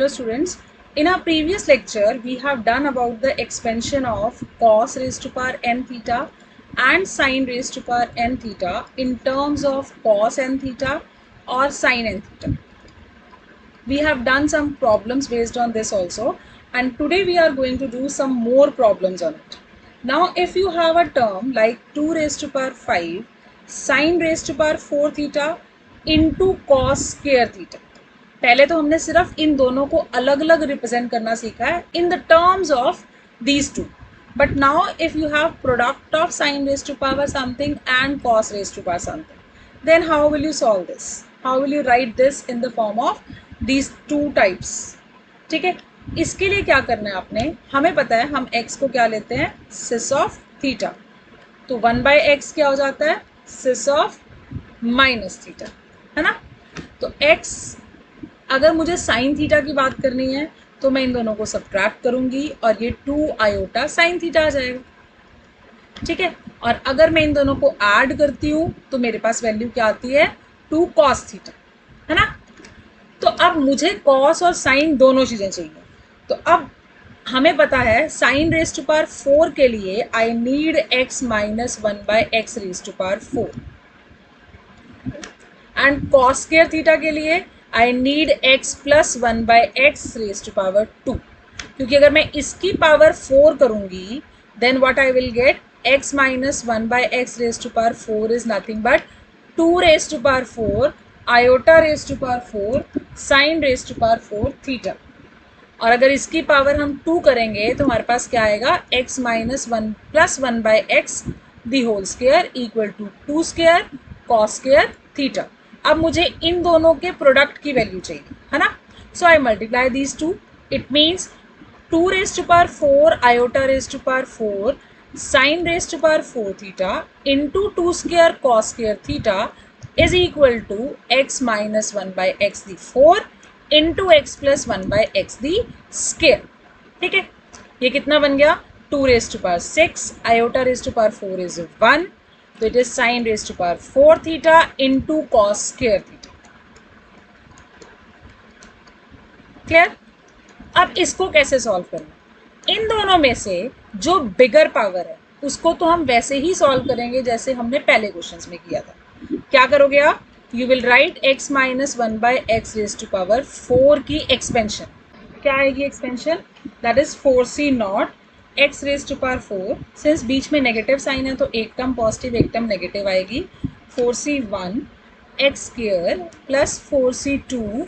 Hello students, in our previous lecture we have done about the expansion of cos raised to power n theta and sin raised to power n theta in terms of cos n theta or sin n theta. We have done some problems based on this also, and today we are going to do some more problems on it. Now if you have a term like 2 raised to power 5 sin raised to power 4 theta into cos square theta, पहले तो हमने सिर्फ इन दोनों को अलग अलग represent करना सीखा है in the terms of these two, but now if you have product of sine raise to power something and cos raise to power something, then how will you solve this, how will you write this in the form of these two types. ठीक है, इसके लिए क्या करना है आपने, हमें पता है हम x को क्या लेते हैं, सिस ऑफ थीटा, तो 1/x क्या हो जाता है, सिस ऑफ माइनस थीटा, है ना. तो x अगर मुझे साइन थीटा की बात करनी है तो मैं इन दोनों को सब्ट्रैक्ट करूंगी और ये 2 आयोटा साइन थीटा आ जाएगा. ठीक है, और अगर मैं इन दोनों को ऐड करती हूँ तो मेरे पास वैल्यू क्या आती है, 2 कॉस थीटा, है ना. तो अब मुझे कॉस और साइन दोनों चीज़ें चाहिए. तो अब हमें पता है साइन रेज टू पावर 4 के लिए I need x minus 1/x raise to power 4 and cos square theta के लिए I need x plus 1/x raise to power 2, क्योंकि अगर मैं इसकी पावर 4 करूंगी then what I will get, x minus 1/x raise to power 4 is nothing but 2 raise to power 4 iota raise to power 4 sine raise to power 4 theta. और अगर इसकी power हम 2 करेंगे तो हमारे पास क्या आएगा, x minus 1 plus 1/x the whole square equal to 2 square cos square theta. अब मुझे इन दोनों के प्रोडक्ट की वैल्यू चाहिए, है ना. So I multiply these two, it means 2 raise to power 4 iota raise to power 4 sine raise to power 4 theta into 2 square cos square theta is equal to x minus 1/x the 4 into x plus 1/x the square. ठीक है, ये कितना बन गया, 2 raise to power 6 iota raise to power 4 is 1, तो it is sine raise to power 4 theta into cos square theta. Clear. अब इसको कैसे सॉल्व करना, इन दोनों में से जो बिगर पावर है उसको तो हम वैसे ही सॉल्व करेंगे जैसे हमने पहले क्वेश्चंस में किया था. क्या करोगे आप, you will write x minus 1/x raise to power 4 की एक्सपेंशन. क्या आएगी expansion, that is 4c naught x raise to power 4, since बीच में नेगेटिव साइन है तो एक टर्म पॉजिटिव एक टर्म नेगेटिव आएगी, 4c1 x square plus 4c2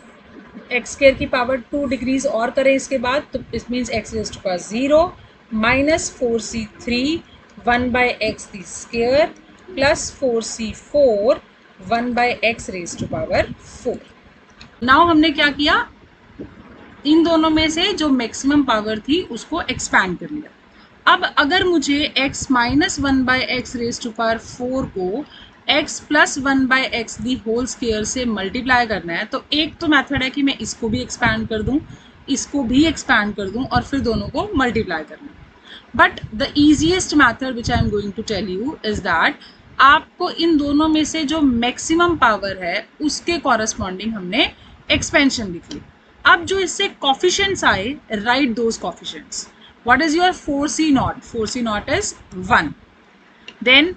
x square की पावर 2 डिग्रीज और करें इसके बाद तो it means x raise to power 0 minus 4c3 1/x the square plus 4c4 1/x raise to power 4. Now हमने क्या किया, इन दोनों में से जो मैक्सिमम पावर थी उसको एक्सपैंड कर लिया. अब अगर मुझे x minus 1/x raise to power 4 को x plus 1/x the whole square से मल्टीप्लाई करना है तो एक तो मेथड है कि मैं इसको भी एक्सपैंड कर दूं, इसको भी एक्सपैंड कर दूं और फिर दोनों को मल्टीप्लाई करना है. But the easiest method which I am going to tell you is that आपको इन दोनों में से जो मैक्सिमम पावर है उसके कॉरस्पॉन्डिंग हमने एक्सपेंशन लिख ली. अब जो इससे कॉफिशिएंट्स आए, right those coefficients. What is your 4c naught, 4c naught is 1, then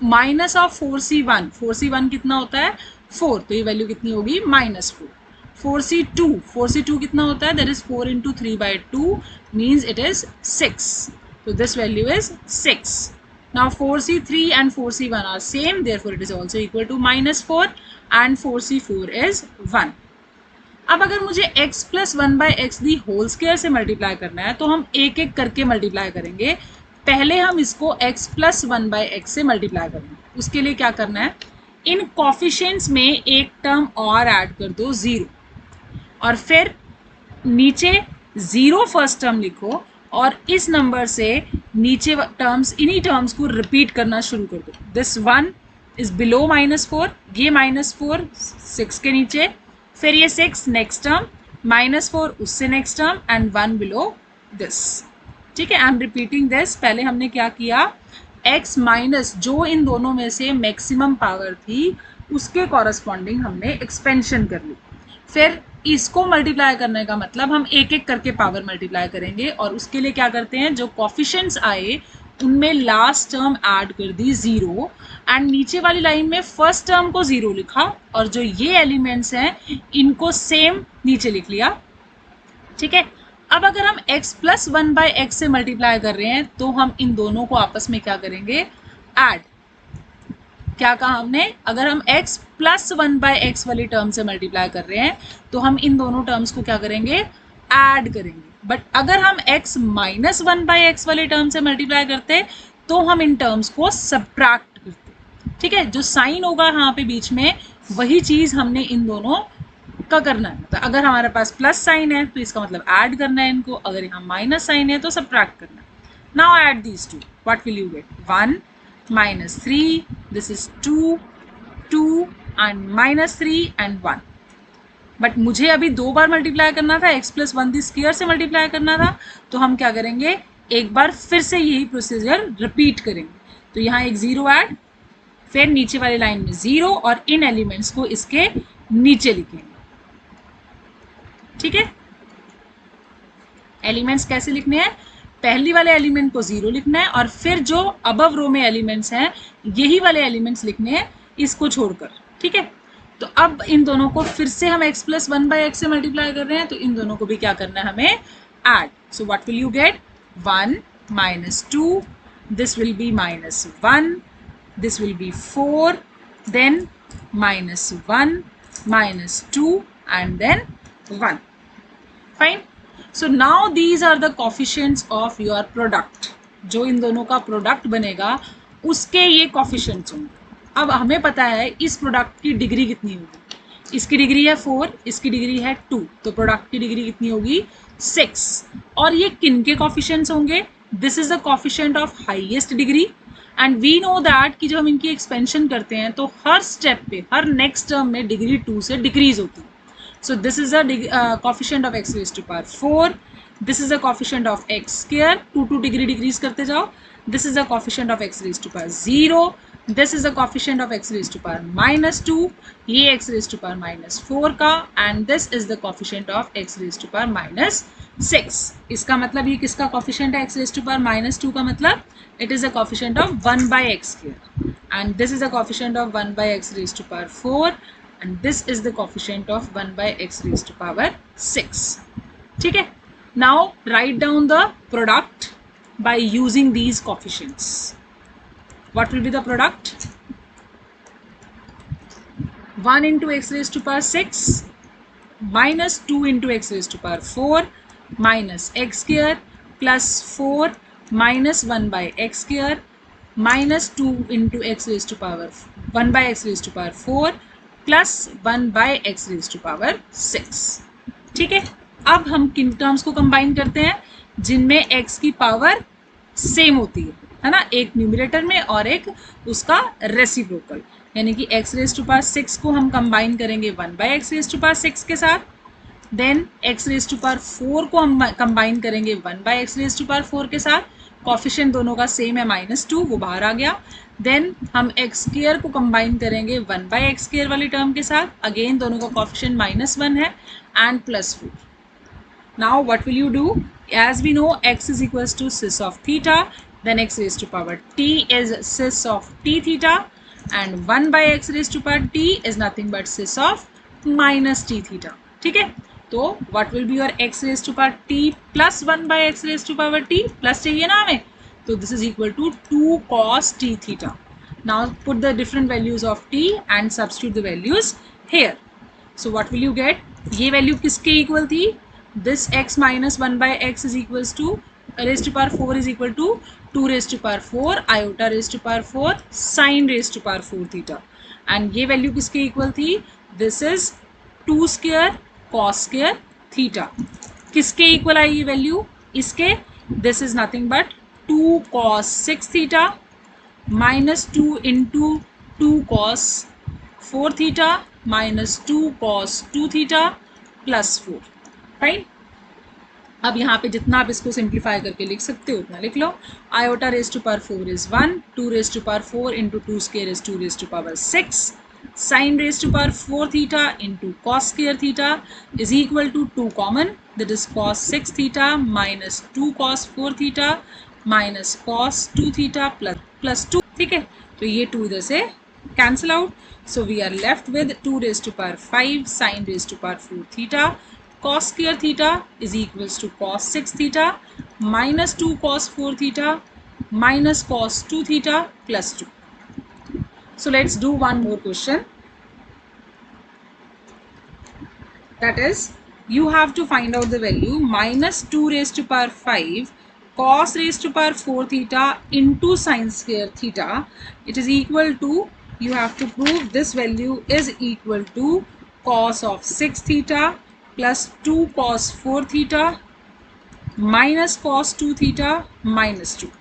minus of 4c1, 4c1 कितना होता है 4, तो ये वैल्यू कितनी होगी -4. 4c2, 4c2 कितना होता है, that is 4 into 3/2 means it is 6, तो this value is 6. Now 4c3 and 4c1 are same, therefore it is also equal to -4 and 4c4 is 1. अब अगर मुझे x plus 1/x the whole square से multiply करना है तो हम एक एक करके मल्टीप्लाई करेंगे. पहले हम इसको x प्लस 1/x से मल्टीप्लाई करेंगे. उसके लिए क्या करना है, इन कॉफिशिएंट्स में एक टर्म और ऐड कर दो 0 और फिर नीचे 0 फर्स्ट टर्म लिखो और इस नंबर से नीचे टर्म्स, इन्हीं टर्म्स को रिपीट करना शुरू कर दो. दिस 1 इज बिलो -4, ये -4 6 के नीचे, फिर ये 6 नेक्स्ट टर्म, -4 उससे next term and 1 below this. ठीक है, आई एम रिपीटिंग दिस. पहले हमने क्या किया, x माइनस जो इन दोनों में से मैक्सिमम पावर थी उसके कॉरस्पॉन्डिंग हमने एक्सपेंशन कर ली. फिर इसको मल्टीप्लाई करने का मतलब हम एक एक करके पावर मल्टीप्लाई करेंगे, और उसके लिए क्या करते हैं, जो कॉफिशेंट्स आए उनमें लास्ट टर्म ऐड कर दी 0, एंड नीचे वाली लाइन में फर्स्ट टर्म को 0 लिखा, और जो ये एलिमेंट्स हैं इनको सेम नीचे लिख लिया। ठीक है, अब अगर हम x प्लस 1/x से मल्टीप्लाई कर रहे हैं तो हम इन दोनों को आपस में क्या करेंगे, ऐड। क्या कहा हमने, अगर हम x प्लस 1/x वाली टर्म से मल्टीप्लाई कर रहे हैं तो हम इन दोनों टर्म्स को क्या करेंगे, ऐड करेंगे। बट अगर हम x माइनस 1/x वाली टर्म से मल्टीप्लाई करते तो हम इन टर्म्स को सब्ट्रैक्ट करते। ठीक है, जो साइन होगा यहाँ पे बीच में वही चीज़ हमने इन दोनों का करना है। तो अगर हमारे पास प्लस साइन है तो इसका मतलब ऐड करना है इनको, अगर यहाँ माइनस साइन है तो सब्ट्रैक्ट करना है। Now add these two, what will you get, 1 minus 3, this is 2, 2 and minus 3 and 1. But मुझे अभी 2 बार मल्टीप्लाई करना था, x प्लस 1 दी स्क्वायर से मल्टीप्लाई करना था, तो हम क्या करेंगे, एक बार फिर से यही प्रोसीजर रिपीट करेंगे। तो यहाँ एक 0 ऐड, फिर नीचे वाली लाइन में 0 और इन एलिमेंट्स को इसके नीचे लिखेंगे। ठीक है, एलिमेंट्स कैसे लिखने हैं, पहली वाले एलिमेंट को 0 लिखना है और फिर जो अबव रो में एलिमेंट्स हैं यही वाले एलिमेंट्स लिखने हैं इसको छोड़कर। ठीक है, तो अब इन दोनों को फिर से हम x प्लस 1/x से मल्टीप्लाई कर रहे हैं, तो इन दोनों को भी क्या करना है, हमें add. So what will you get, 1 minus 2, this will be minus 1, this will be 4, then minus 1, minus 2 and then 1. Fine. So now these are the coefficients of your product. जो इन दोनों का प्रोडक्ट बनेगा उसके ये कोफिशिएंट्स होंगे। अब हमें पता है इस प्रोडक्ट की डिग्री कितनी होगी, इसकी डिग्री है 4, इसकी डिग्री है 2, तो प्रोडक्ट की डिग्री कितनी होगी, 6। और ये किन के कोफिशिएंट्स होंगे, this is the coefficient of highest degree, and we know that कि जब हम इनकी एक्सपेंशन करते हैं तो हर स्टेप पे, हर नेक्स्ट टर्म में डिग्री 2 से डिक्रीज होती है। So this is the coefficient of x raised to power 4. This is the coefficient of x square, 2 degree decrease करते जाओ. This is the coefficient of x raised to power 0. This is the coefficient of x raised to power minus 2. ये x raised to power minus 4 का, and this is the coefficient of x raised to power minus 6. इसका मतलब ये किसका coefficient है, x raised to power minus 2 का मतलब it is the coefficient of 1/x square, and this is the coefficient of 1/x raised to power 4. And this is the coefficient of 1/x raised to power 6. ठीक है, now write down the product by using these coefficients. What will be the product? 1 into x raised to power 6 minus 2 into x raised to power 4 minus x square plus 4 minus 1/x square minus 2 into x raised to power 1/x raised to power 4 plus 1/x raised to power 6. ठीक है, अब हम किन terms को combine करते हैं, जिनमें x की पावर सेम होती है ना, एक न्यूमरेटर में और एक उसका रेसिप्रोकल, यानी कि x raised to power 6 को हम कंबाइन करेंगे 1/x raised to power 6 के साथ, then x raised to power 4 को हम कंबाइन करेंगे 1/x raised to power 4 के साथ, कॉफिशिएंट दोनों का सेम है -2, वो बाहर आ गया। देन हम एक्स स्क्वायर को कंबाइन करेंगे 1/x स्क्वायर वाली टर्म के साथ, अगेन दोनों का कॉफिशिएंट -1 है, and +4. Now what will you do, as we know x is equals to cis of theta, then x raised to power t is cis of t theta, and 1/x raised to power t is nothing but cis of -t theta. ठीक है, तो what will be your x raised to power t plus 1/x raised to power t, plus चाहिए ना हमें, तो this is equal to 2 cos t theta. Now put the different values of t and substitute the values here. So what will you get, ये value किसके equal थी, this x minus 1/x is equals to raised to power 4 is equal to 2 raised to power 4 iota raised to power 4 sin raised to power 4 theta, and ये value किसके equal थी, this is 2 square cos square theta. किसके equal आई ये value, इसके, this is nothing but 2 cos 6 theta minus 2 into 2 cos 4 theta minus 2 cos 2 theta plus 4. Right, अब यहाँ पे जितना आप इसको सिंप्लीफाई करके लिख सकते हो उतना लिख लो. Iota raise to power 4 is 1, 2 raise to power 4 into 2 square is 2 raise to power 6, sin raised to power 4 theta into cos square theta is equal to 2 common, that is cos 6 theta minus 2 cos 4 theta minus cos 2 theta plus 2. ठीक है, तो ये 2 इधर से cancel out. So we are left with 2 raised to power 5 sin raised to power 4 theta cos square theta is equals to cos 6 theta minus 2 cos 4 theta minus cos 2 theta plus 2. So let's do one more question. That is, you have to find out the value minus 2 raised to power 5 cos raised to power 4 theta into sin square theta. It is equal to, you have to prove this value is equal to cos of 6 theta plus 2 cos 4 theta minus cos 2 theta minus 2.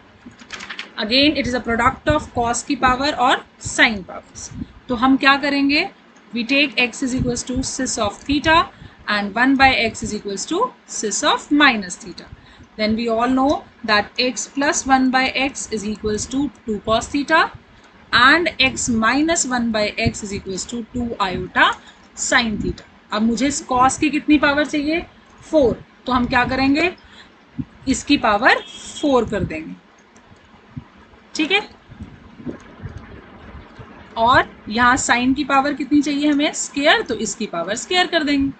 Again it is a product of cos की power और sin powers. तो हम क्या करेंगे, we take x is equals to cis of theta and 1 by x is equals to cis of minus theta. Then we all know that x plus 1 by x is equals to 2 cos theta and x minus 1 by x is equals to 2 iota sin theta. अब मुझे इस cos की कितनी power चाहिए, 4, तो हम क्या करेंगे, इसकी पावर 4 कर देंगे. ठीक है, और यहाँ साइन की पावर कितनी चाहिए हमें, स्क्वायर, तो इसकी पावर स्क्वायर कर देंगे.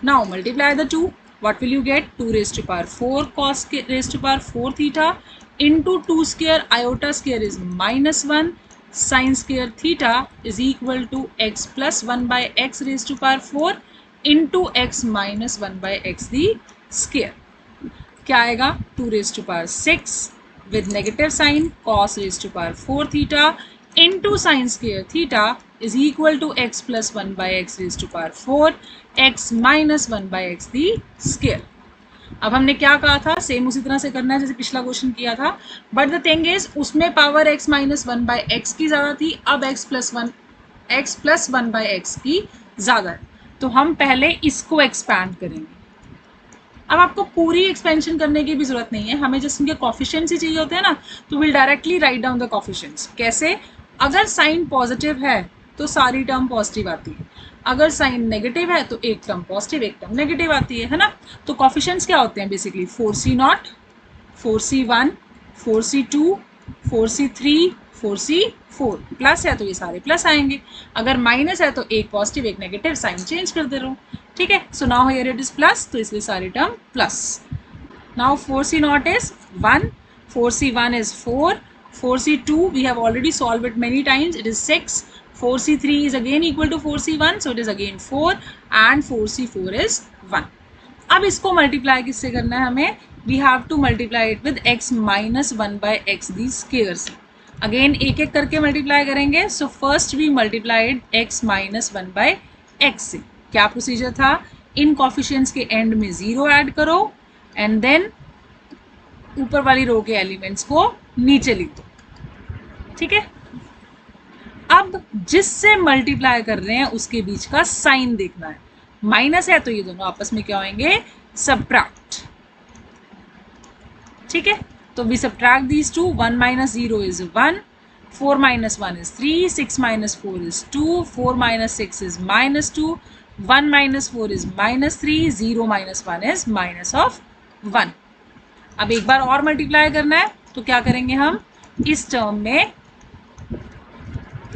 Now multiply the 2, what will you get, 2 raised to power 4 cos raised to power 4 theta into 2 square iota square is minus 1 sin square theta is equal to x plus 1 by x raised to power 4 into x minus 1 by x the square. क्या आएगा, 2 raised to power 6 with negative sign cos raised to power 4 theta into sin square theta is equal to x plus 1 by x raised to power 4 x minus 1 by x the square. अब हमने क्या कहा था, same उसी तरह से करना है जैसे पिछला क्वेश्चन किया था, बट द थिंग इज उसमें power x minus 1 by x की ज़्यादा थी, अब x प्लस 1 बाई एक्स की ज़्यादा है, तो हम पहले इसको एक्सपैंड करेंगे. अब आपको पूरी एक्सपेंशन करने की भी जरूरत नहीं है, हमें जस्ट इनके कॉफिशिएंट्स ही चाहिए होते हैं ना, तो will directly write down the coefficients. कैसे, अगर साइन पॉजिटिव है तो सारी टर्म पॉजिटिव आती है, अगर साइन नेगेटिव है तो एक टर्म पॉजिटिव एक टर्म नेगेटिव आती है ना. तो कॉफिशिएंट्स क्या होते हैं basically, 4c0, 4c1, 4c2, 4c3, 4c4. Plus है तो ये सारे प्लस आएंगे, अगर माइनस है तो एक पॉजिटिव एक नेगेटिव, साइन चेंज कर दे रहा हूँ. ठीक है, so now here it is plus, तो इसलिए सारी term plus. Now 4c0 is 1, 4c1 is 4, 4c2 we have already solved it many times, it is 6, 4c3 is again equal to 4c1, so it is again 4 and 4c4 is 1. अब इसको multiply किससे करना है हमें, we have to multiply it with x minus 1 by x these squares. Again एक एक करके multiply करेंगे. So first we multiplied x minus 1 by x से. क्या प्रोसीजर था, इन कॉफिशिएंट्स के एंड में 0 ऐड करो एंड देन ऊपर वाली रो के एलिमेंट्स को नीचे लिख दो. ठीक है, अब जिससे मल्टीप्लाई कर रहे हैं उसके बीच का साइन देखना है. माइनस है तो ये दोनों आपस में क्या होंगे, सबट्रैक्ट. ठीक है, तो we subtract these two. 1 minus 0 is 1, 4 minus 1 is 3, 6 minus 4 is 2, 4 minus 6 is minus 2, 1 minus 4 is minus 3, 0 minus 1 is minus of 1. अब एक बार और मल्टीप्लाई करना है तो क्या करेंगे हम, इस टर्म में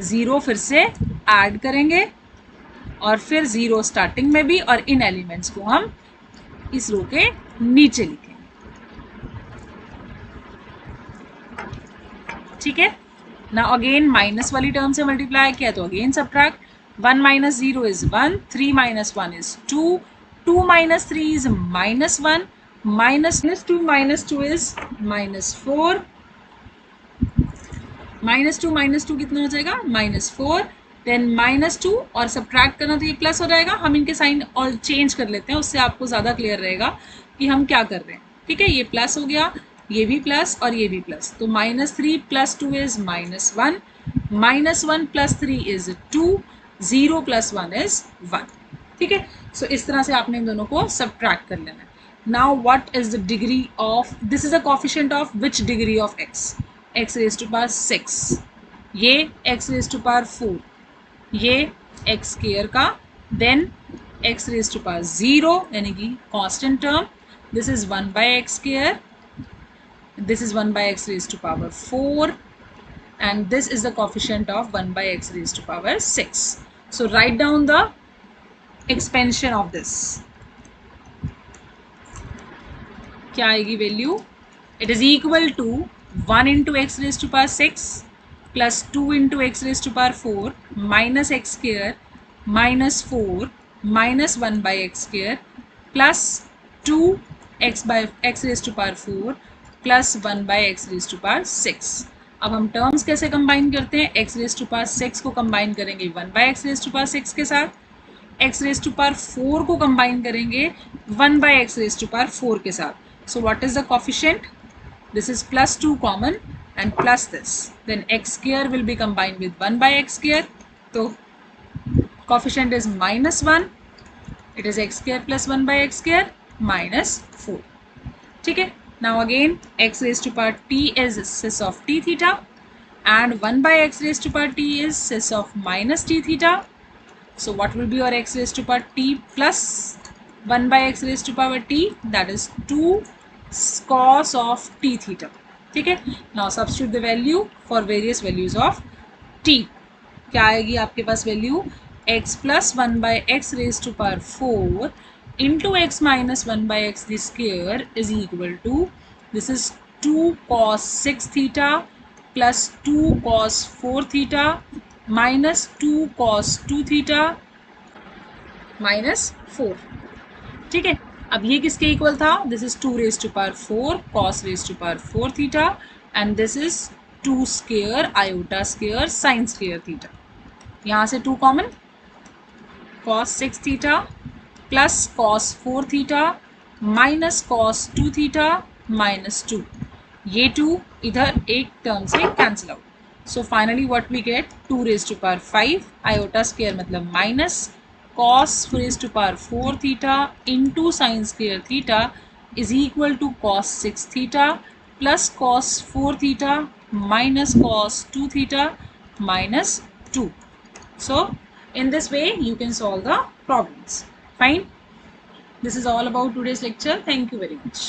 0 फिर से ऐड करेंगे और फिर 0 स्टार्टिंग में भी, और इन एलिमेंट्स को हम इस रो के नीचे लिखेंगे. ठीक है, नाउ अगेन माइनस वाली टर्म से मल्टीप्लाई किया तो again subtract. 1 minus 0 is 1, 3 minus 1 is 2, 2 minus 3 is minus 1, minus 2 minus 2 is minus 4, minus 2 कितना हो जाएगा, minus 4, देन minus 2 और सब्ट्रैक्ट करना तो ये प्लस हो जाएगा. हम इनके साइन और चेंज कर लेते हैं, उससे आपको ज़्यादा क्लियर रहेगा कि हम क्या कर रहे हैं. ठीक है, ये प्लस हो गया, ये भी प्लस और ये भी प्लस, तो -3 + 2 इज -1, -1 + 3 इज 2, 0 + 1 इज 1. ठीक है, सो इस तरह से आपने इन दोनों को सब्ट्रैक्ट कर लेना है. Now what is the degree of, this is a coefficient of which degree of x, x raised to power 6. ये x रेज टू पावर 4, ये x स्क्वायर का, then x raise to power 0 यानी कि constant term, this is 1 by x square, this is 1 by x raised to power 4, and this is the coefficient of 1 by x raised to power 6. So write down the expansion of this. क्या आएगी value? It is equal to 1 into x raised to power 6 plus 2 into x raised to power 4 minus x square minus 4 minus 1 by x square plus 2 x by x raised to power 4 plus 1 by x raise to power 6. अब हम terms कैसे combine करते हैं? X raise to power 6 को combine करेंगे 1 by x raise to power 6 के साथ, x raise to power 4 को कंबाइन करेंगे 1 by x raise to power 4 के साथ. So what is the coefficient? This is plus 2 common and plus this, then x square will be combined with 1 by x square, तो coefficient is -1, it is x square plus 1 by x square -4. ठीक है. Now again x raised to power t is cis of t theta and 1 by x raised to power t is cis of minus t theta. So what will be your x raised to power t plus 1 by x raised to power t? That is 2 cos of t theta. ठीक है. Now substitute the value for various values of t. क्या आएगी आपके पास value? x plus 1 by x raised to power 4 into x minus 1 by x the square is equal to, this is 2 cos 6 theta plus 2 cos 4 theta minus 2 cos 2 theta minus 4. ठीक है. अब ये किसके equal था? This is 2 raise to power 4 cos raise to power 4 theta and this is 2 square iota square sine square theta. यहाँ से 2 common, cos 6 theta plus cos 4 theta minus cos 2 theta minus 2. ये 2 इधर एक टर्म से cancel out. So finally what we get? 2 raise to power 5 iota square मतलब minus cos raise to power 4 theta into sine square theta is equal to cos 6 theta plus cos 4 theta minus cos 2 theta minus 2. So in this way you can solve the problems. Fine. This is all about today's lecture. Thank you very much.